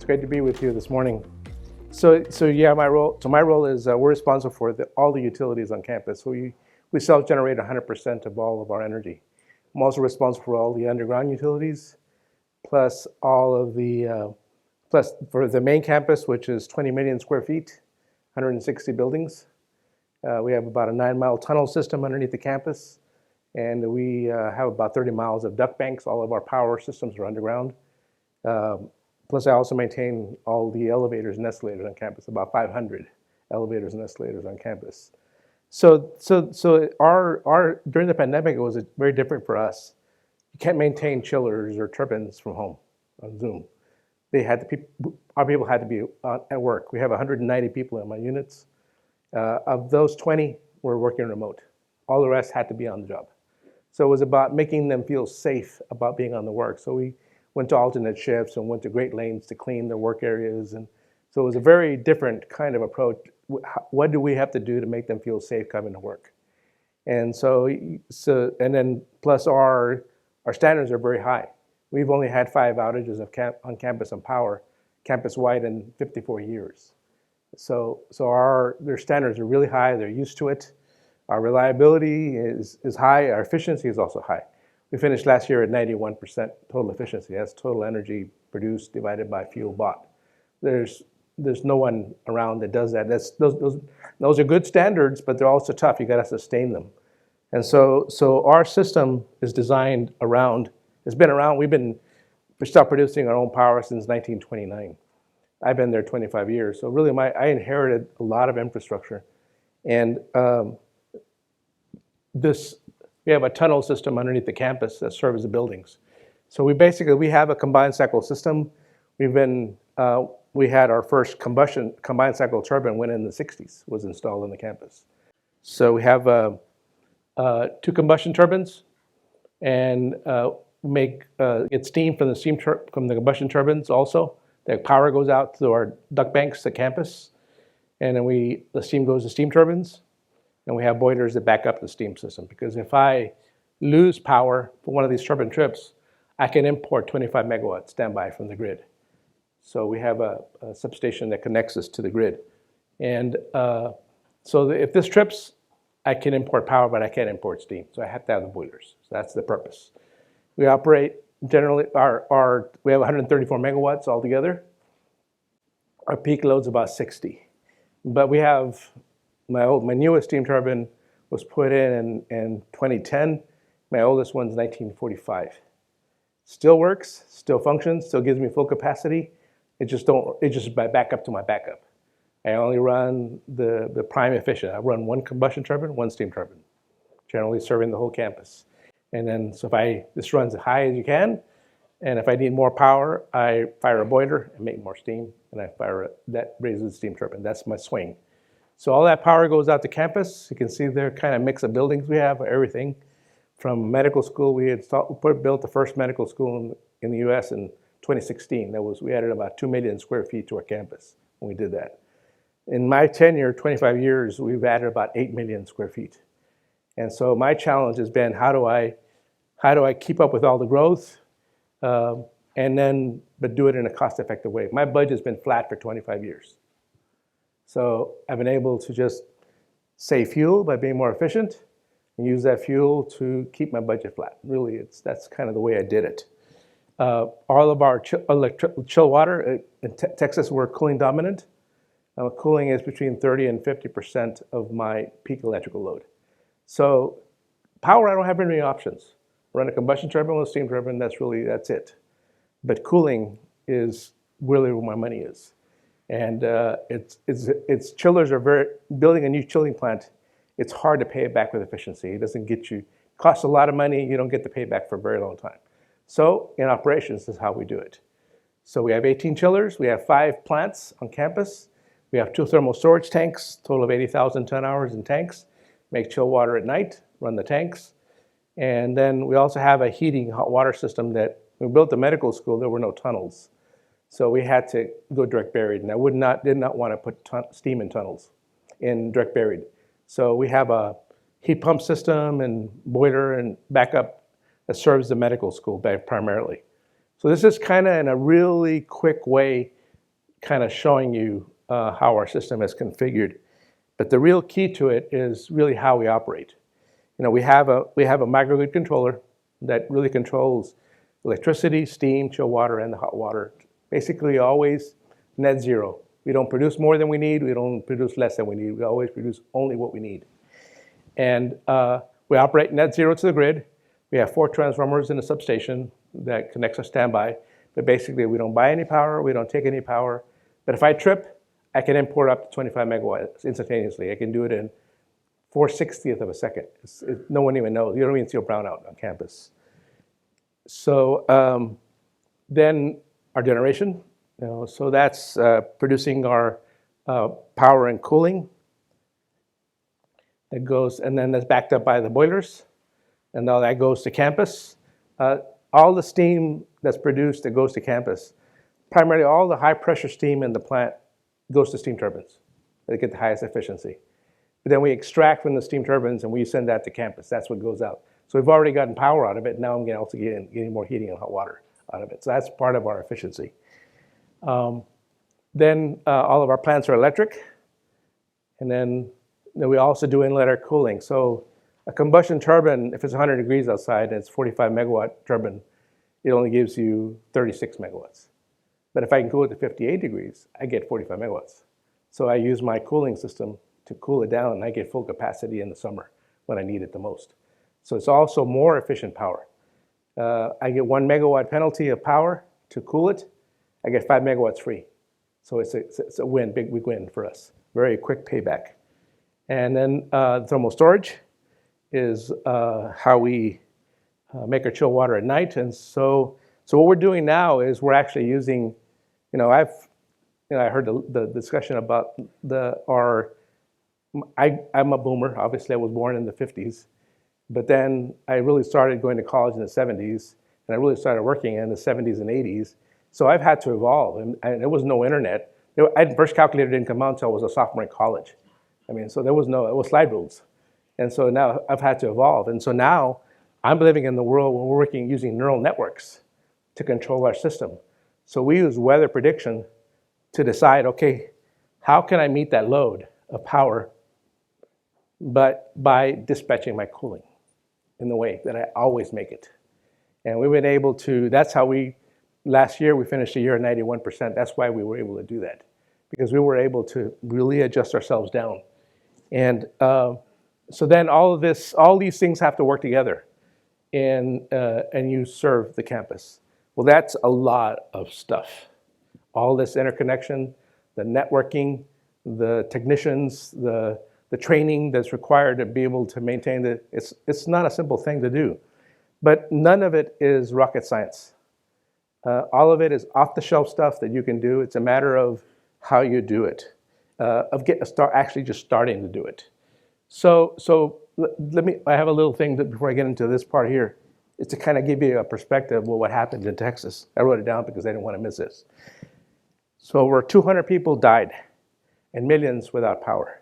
great to be with you this morning. My role is we're responsible for all the utilities on campus. So we self-generate 100% of all of our energy. I'm also responsible for all the underground utilities, plus all of the plus for the main campus, which is 20 million square feet, 160 buildings. We have about a 9-mile tunnel system underneath the campus, and we have about 30 miles of duct banks. All of our power systems are underground. Plus, I also maintain all the elevators and escalators on campus, about 500 elevators and escalators on campus. So during the pandemic, it was very different for us. You can't maintain chillers or turbines from home on Zoom. Our people had to be at work. We have 190 people in my units. Of those, 20 were working remote. All the rest had to be on the job. So it was about making them feel safe about being on the work. So we went to alternate shifts and went to Great Lanes to clean their work areas. And so it was a very different kind of approach. What do we have to do to make them feel safe coming to work? And and then plus our standards are very high. We've only had 5 outages on campus on power, campus-wide, in 54 years. So their standards are really high. They're used to it. Our reliability is high. Our efficiency is also high. We finished last year at 91% total efficiency. That's total energy produced divided by fuel bought. There's no one around that does that. Those are good standards, but they're also tough. You got to sustain them. And so our system is designed around. It's been around. We stopped producing our own power since 1929. I've been there 25 years. So really, I inherited a lot of infrastructure, and we have a tunnel system underneath the campus that serves the buildings. So we have a combined cycle system. We had our first combined cycle turbine went in the 60s, was installed on the campus. So we have 2 combustion turbines, and get steam from the combustion turbines also. The power goes out to our duct banks to campus, and then the steam goes to steam turbines. And we have boilers that back up the steam system, because if I lose power for one of these turbine trips, I can import 25 megawatts standby from the grid. So we have a substation that connects us to the grid. And so if this trips, I can import power, but I can't import steam. So I have to have the boilers. So that's the purpose. We operate generally, we have 134 megawatts altogether. Our peak load's about 60. But we have my newest steam turbine was put in 2010. My oldest one's 1945. Still works, still functions, still gives me full capacity. It just back up to my backup. I only run the prime efficient. I run 1 combustion turbine, 1 steam turbine, generally serving the whole campus. And then this runs as high as you can. And if I need more power, I fire a boiler and make more steam, and that raises the steam turbine. That's my swing. So all that power goes out to campus. You can see there kind of mix of buildings we have, everything from medical school. We had built the first medical school in the U.S. in 2016. We added about 2 million square feet to our campus when we did that. In my tenure, 25 years, we've added about 8 million square feet. And so my challenge has been, how do I keep up with all the growth, but do it in a cost-effective way? My budget's been flat for 25 years. So I've been able to just save fuel by being more efficient and use that fuel to keep my budget flat. Really, that's kind of the way I did it. All of our chill water, in Texas, we're cooling dominant. Cooling is between 30 and 50% of my peak electrical load. So power, I don't have very many options. Run a combustion turbine with a steam turbine, that's it. But cooling is really where my money is. And chillers are building a new chilling plant, it's hard to pay it back with efficiency. It doesn't costs a lot of money, you don't get the payback for a very long time. So in operations, this is how we do it. So we have 18 chillers, we have 5 plants on campus, we have 2 thermal storage tanks, total of 80,000 ton hours in tanks, make chill water at night, run the tanks. And then we also have a heating hot water system that, when we built the medical school, there were no tunnels. So we had to go direct buried, and I did not want to put steam in tunnels, in direct buried. So we have a heat pump system and boiler and backup that serves the medical school primarily. So this is kind of in a really quick way kind of showing you how our system is configured. But the real key to it is really how we operate. We have a microgrid controller that really controls electricity, steam, chill water, and the hot water. Basically, always net zero. We don't produce more than we need. We don't produce less than we need. We always produce only what we need. And we operate net zero to the grid. We have 4 transformers in the substation that connects us standby. But basically, we don't buy any power. We don't take any power. But if I trip, I can import up to 25 megawatts instantaneously. I can do it in 4/60th of a second. No one even knows. You don't even see a brownout on campus. So then our generation, so that's producing our power and cooling. That goes, and then that's backed up by the boilers. And now that goes to campus. All the steam that's produced that goes to campus, primarily all the high pressure steam in the plant goes to steam turbines. They get the highest efficiency. But then we extract from the steam turbines and we send that to campus. That's what goes out. So we've already gotten power out of it. Now I'm also getting more heating and hot water out of it. So that's part of our efficiency. Then all of our plants are electric. And then we also do inlet air cooling. So a combustion turbine, if it's 100 degrees outside and it's 45 megawatt turbine, it only gives you 36 megawatts. But if I can cool it to 58 degrees, I get 45 megawatts. So I use my cooling system to cool it down, and I get full capacity in the summer when I need it the most. So it's also more efficient power. I get 1 megawatt penalty of power to cool it. I get 5 megawatts free. So it's a win, big win for us. Very quick payback. And then thermal storage is how we make our chill water at night. And so what we're doing now is we're actually using, I heard the discussion about I'm a boomer. Obviously, I was born in the 50s. But then I really started going to college in the 70s, and I really started working in the 70s and 80s. So I've had to evolve, and there was no internet. First calculator didn't come out until I was a sophomore in college. So it was slide rules. And so now I've had to evolve. And so now I'm living in the world where we're working using neural networks to control our system. So we use weather prediction to decide, okay, how can I meet that load of power, but by dispatching my cooling in the way that I always make it. And we've been able to, that's how last year we finished the year at 91%. That's why we were able to do that, because we were able to really adjust ourselves down. And so then all these things have to work together, and you serve the campus. Well, that's a lot of stuff. All this interconnection, the networking, the technicians, the training that's required to be able to maintain it's not a simple thing to do. But none of it is rocket science. All of it is off-the-shelf stuff that you can do. It's a matter of how you do it, actually just starting to do it. So I have a little thing before I get into this part here, is to kind of give you a perspective of what happened in Texas. I wrote it down because I didn't want to miss this. So over 200 people died and millions without power.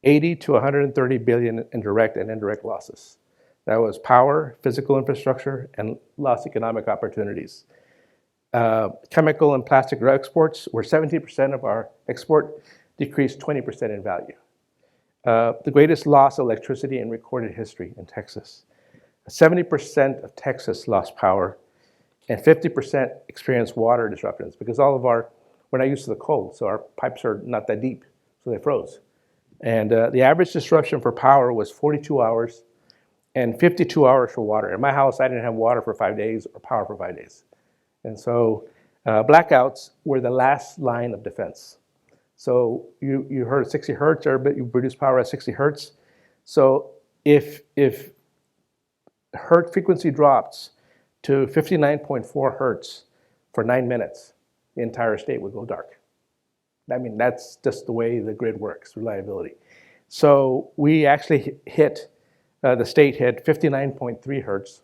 80 to 130 billion in direct and indirect losses. That was power, physical infrastructure, and lost economic opportunities. Chemical and plastic exports, where 70% of our export decreased 20% in value. The greatest loss of electricity in recorded history in Texas. 70% of Texas lost power, and 50% experienced water disruptions because we're not used to the cold, so our pipes are not that deep, so they froze. And the average disruption for power was 42 hours and 52 hours for water. In my house, I didn't have water for 5 days or power for 5 days. And so blackouts were the last line of defense. So you heard 60 hertz, but you produce power at 60 hertz. So if hertz frequency drops to 59.4 hertz for 9 minutes, the entire state would go dark. That's just the way the grid works, reliability. So we actually the state hit 59.3 hertz,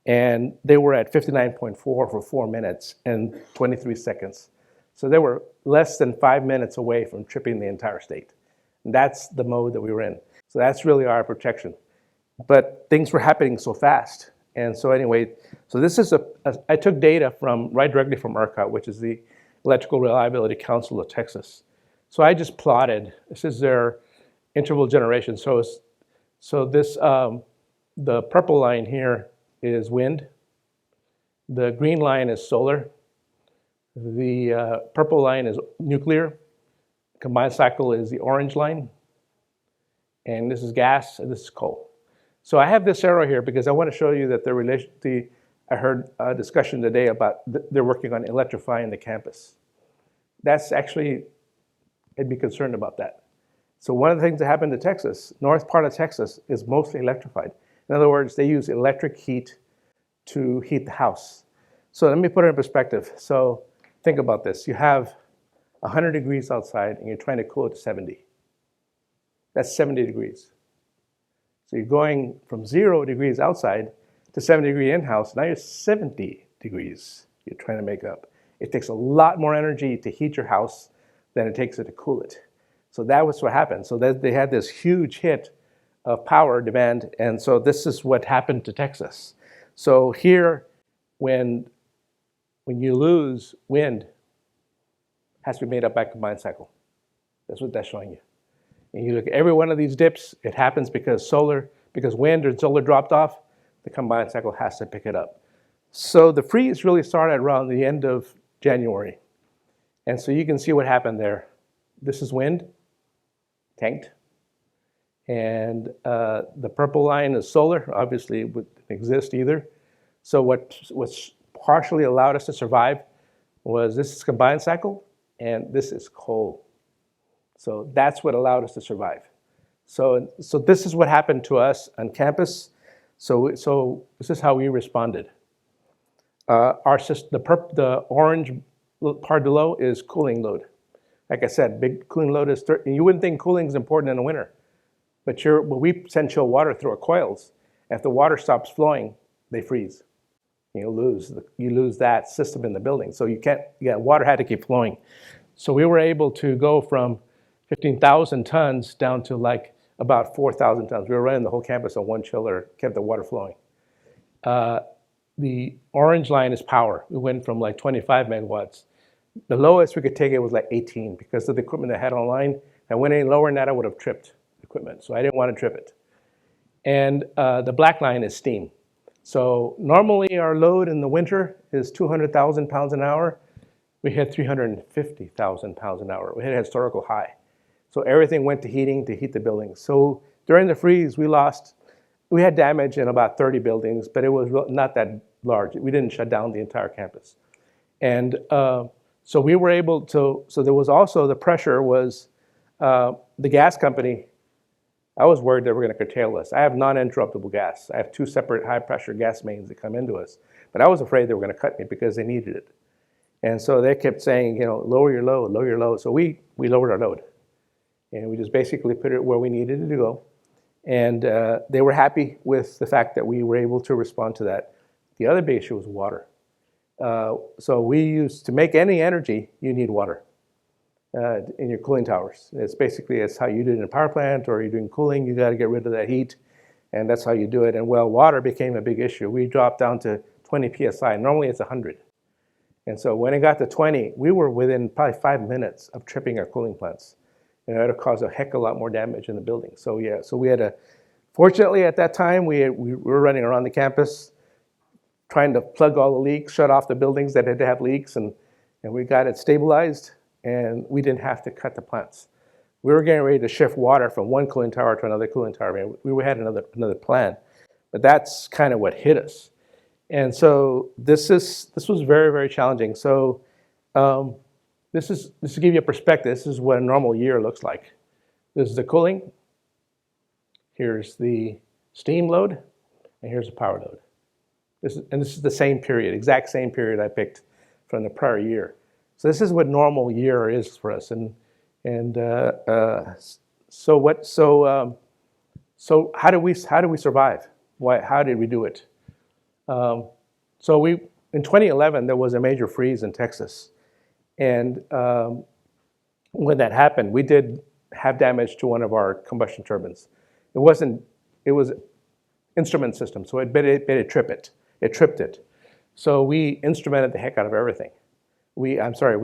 and they were at 59.4 for 4 minutes and 23 seconds. So they were less than 5 minutes away from tripping the entire state. And that's the mode that we were in. So that's really our protection. But things were happening so fast. And so anyway, so this is I took data right directly from ERCOT, which is the Electrical Reliability Council of Texas. So I just plotted, this is their interval generation. So this, the purple line here is wind. The green line is solar. The purple line is nuclear. Combined cycle is the orange line. And this is gas, and this is coal. So I have this arrow here because I want to show you that I heard a discussion today about they're working on electrifying the campus. That's actually, I'd be concerned about that. So one of the things that happened to Texas, north part of Texas, is mostly electrified. In other words, they use electric heat to heat the house. So let me put it in perspective. So think about this. You have 100 degrees outside and you're trying to cool it to 70. That's 70 degrees. So you're going from 0 degrees outside to 70 degree in-house. Now you're 70 degrees you're trying to make up. It takes a lot more energy to heat your house than it takes it to cool it. So that was what happened. So they had this huge hit of power demand, and so this is what happened to Texas. So here, when you lose wind, it has to be made up by combined cycle. That's what that's showing you. And you look at every one of these dips, it happens because wind or solar dropped off, the combined cycle has to pick it up. So the freeze really started around the end of January. And so you can see what happened there. This is wind, tanked. And the purple line is solar. Obviously, it wouldn't exist either. So what's partially allowed us to survive was this is combined cycle, and this is coal. So that's what allowed us to survive. So this is what happened to us on campus. So this is how we responded. The orange part below is cooling load. Like I said, big cooling load is 30. You wouldn't think cooling is important in the winter, but we send chill water through our coils. If the water stops flowing, they freeze. You lose that system in the building. So water had to keep flowing. So we were able to go from 15,000 tons down to like about 4,000 tons. We were running the whole campus on one chiller, kept the water flowing. The orange line is power. We went from like 25 megawatts. The lowest we could take it was like 18 because of the equipment I had online. If I went any lower than that, I would have tripped the equipment. So I didn't want to trip it. And the black line is steam. So normally our load in the winter is 200,000 pounds an hour. We had 350,000 pounds an hour. We had a historical high. So everything went to heating to heat the buildings. So during the freeze, we had damage in about 30 buildings, but it was not that large. We didn't shut down the entire campus. And so we were able to, so there was also the pressure was the gas company. I was worried they were going to curtail us. I have non-interruptible gas. I have 2 separate high-pressure gas mains that come into us. But I was afraid they were going to cut me because they needed it. And so they kept saying, lower your load, lower your load. So we lowered our load. And we just basically put it where we needed it to go. And they were happy with the fact that we were able to respond to that. The other big issue was water. So we used, to make any energy, you need water in your cooling towers. It's how you do it in a power plant, or you're doing cooling, you got to get rid of that heat. And that's how you do it. And well, water became a big issue. We dropped down to 20 PSI. Normally it's 100. And so when it got to 20, we were within probably 5 minutes of tripping our cooling plants. And it would have caused a heck of a lot more damage in the building. So yeah, so we had fortunately at that time, we were running around the campus trying to plug all the leaks, shut off the buildings that had to have leaks, and we got it stabilized, and we didn't have to cut the plants. We were getting ready to shift water from one cooling tower to another cooling tower. We had another plan, but that's kind of what hit us. And so this was very, very challenging. So this is to give you a perspective. This is what a normal year looks like. This is the cooling. Here's the steam load, and here's the power load. This is the same period, exact same period I picked from the prior year. So this is what normal year is for us. So how do we survive? How did we do it? So in 2011 there was a major freeze in Texas, and when that happened, we did have damage to one of our combustion turbines. It was instrument system, so it tripped it. So we instrumented the heck out of everything. we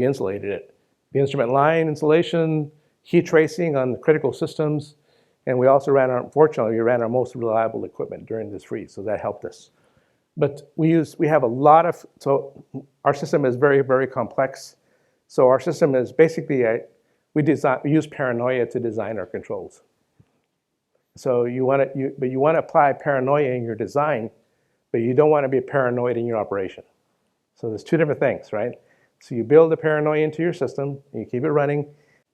insulated it. The instrument line insulation, heat tracing on the critical systems, and we also unfortunately, we ran our most reliable equipment during this freeze, so that helped us. But we have a lot of, so our system is very, very complex. So our system is basically, we use paranoia to design our controls. So you want to apply paranoia in your design, but you don't want to be paranoid in your operation. So there's two different things, right? So you build the paranoia into your system, and you keep it running.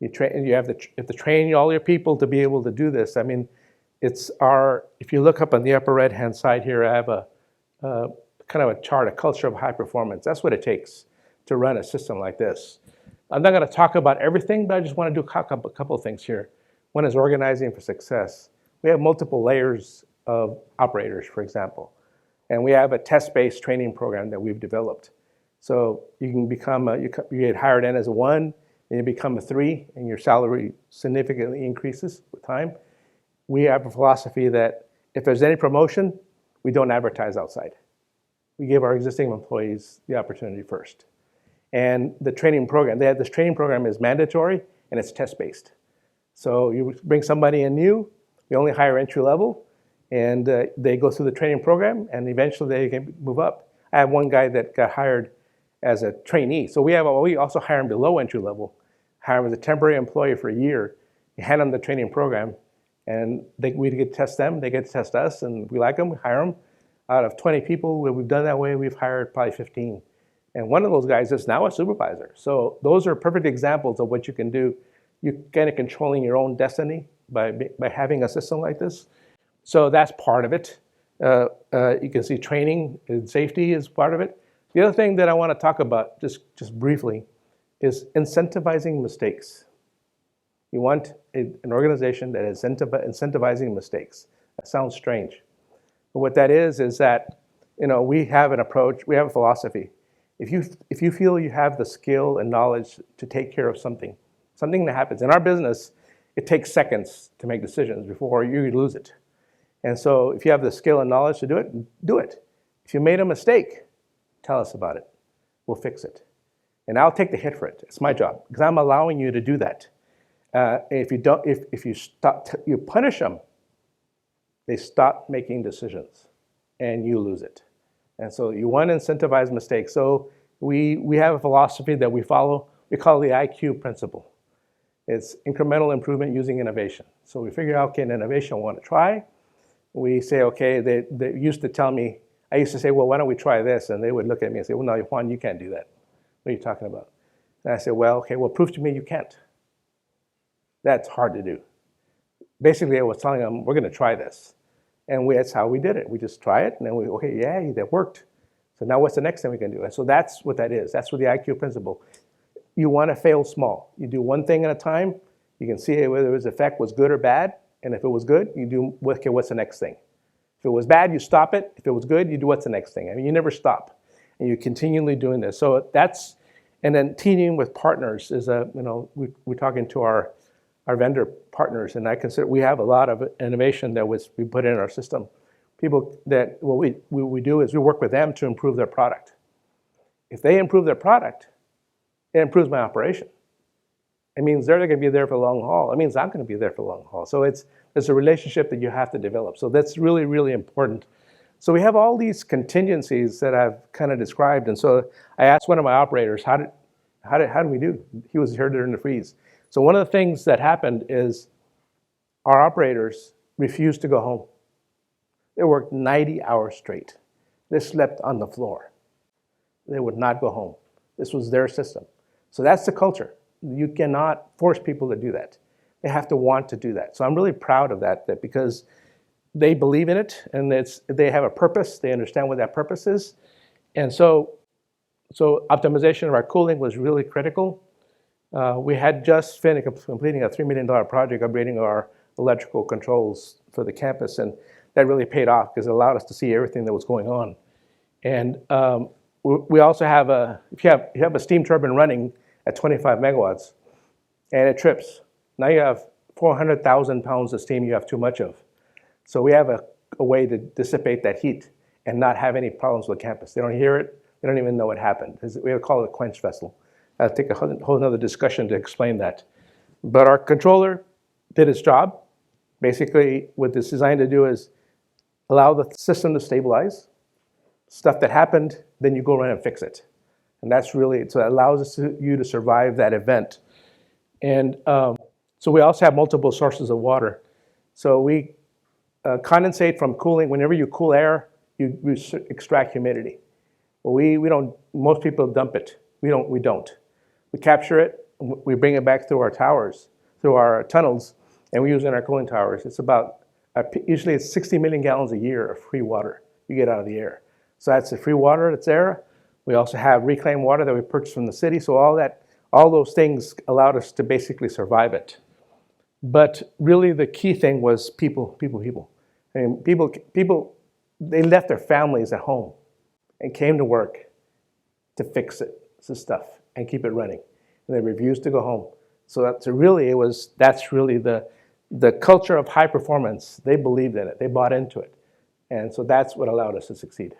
You have to train all your people to be able to do this. I mean, if you look up on the upper right-hand side here, I have a kind of a chart, a culture of high performance. That's what it takes to run a system like this. I'm not going to talk about everything, but I just want to do a couple of things here. One is organizing for success. We have multiple layers of operators, for example. And we have a test-based training program that we've developed. So you can you get hired in as a 1, and you become a 3, and your salary significantly increases with time. We have a philosophy that if there's any promotion, we don't advertise outside. We give our existing employees the opportunity first. And the training program, this training program is mandatory and it's test-based. So you bring somebody in new, we only hire entry level, and they go through the training program and eventually they can move up. I have one guy that got hired as a trainee. So we also hire him below entry level, hire him as a temporary employee for a year, you hand them the training program, and we get to test them, they get to test us, and we like them, we hire them. Out of 20 people we've done that way, we've hired probably 15. And one of those guys is now a supervisor. So those are perfect examples of what you can do. You're kind of controlling your own destiny by having a system like this. So that's part of it. You can see training and safety is part of it. The other thing that I want to talk about, just briefly, is incentivizing mistakes. You want an organization that is incentivizing mistakes. That sounds strange. But what that is that, we have an approach, we have a philosophy. If you feel you have the skill and knowledge to take care of something that happens. In our business, it takes seconds to make decisions before you lose it. And so if you have the skill and knowledge to do it, do it. If you made a mistake, tell us about it. We'll fix it. And I'll take the hit for it. It's my job because I'm allowing you to do that. If you punish them, they stop making decisions and you lose it. And so you want to incentivize mistakes. So we have a philosophy that we follow. We call it the IQ principle. It's incremental improvement using innovation. So we figure out, okay, an innovation I want to try. We say, okay, they used to tell me, I used to say, well, why don't we try this? And they would look at me and say, well, no, Juan, you can't do that. What are you talking about? And I said, well, okay, well, prove to me you can't. That's hard to do. Basically, I was telling them, we're going to try this. And that's how we did it. We just try it, and then okay, yeah, that worked. So now what's the next thing we can do? And so that's what that is. That's what the IQ principle. You want to fail small. You do one thing at a time. You can see whether its effect was good or bad. And if it was good, you do, okay, what's the next thing? If it was bad, you stop it. If it was good, you do what's the next thing. I mean, you never stop. And you're continually doing this. So that's, and then teaming with partners is we're talking to our vendor partners, and I consider we have a lot of innovation that we put in our system. People that, what we do is we work with them to improve their product. If they improve their product, it improves my operation. It means they're going to be there for the long haul. It means I'm going to be there for the long haul. So it's a relationship that you have to develop. So that's really, really important. So we have all these contingencies that I've kind of described. And so I asked one of my operators, how do we do? He was here during the freeze. So one of the things that happened is our operators refused to go home. They worked 90 hours straight. They slept on the floor. They would not go home. This was their system. So that's the culture. You cannot force people to do that. They have to want to do that. So I'm really proud of that because they believe in it and they have a purpose. They understand what that purpose is. And so optimization of our cooling was really critical. We had just finished completing a $3 million project upgrading our electrical controls for the campus, and that really paid off because it allowed us to see everything that was going on. And we also have if you have a steam turbine running at 25 megawatts and it trips, now you have 400,000 pounds of steam you have too much of. So we have a way to dissipate that heat and not have any problems with the campus. They don't hear it. They don't even know what happened. We call it a quench vessel. I'll take a whole nother discussion to explain that. But our controller did its job. Basically, what it's designed to do is allow the system to stabilize. Stuff that happened, then you go run and fix it. And that's really, so it allows you to survive that event. And so we also have multiple sources of water. So we condensate from cooling. Whenever you cool air, you extract humidity. Well, we don't, most people dump it. We don't. We capture it, we bring it back through our towers, through our tunnels, and we use it in our cooling towers. It's about, usually it's 60 million gallons a year of free water you get out of the air. So that's the free water that's there. We also have reclaimed water that we purchase from the city. So all those things allowed us to basically survive it. But really the key thing was people. I mean, people, they left their families at home and came to work to fix it, this stuff, and keep it running. And they refused to go home. So that's really the culture of high performance. They believed in it. They bought into it. And so that's what allowed us to succeed.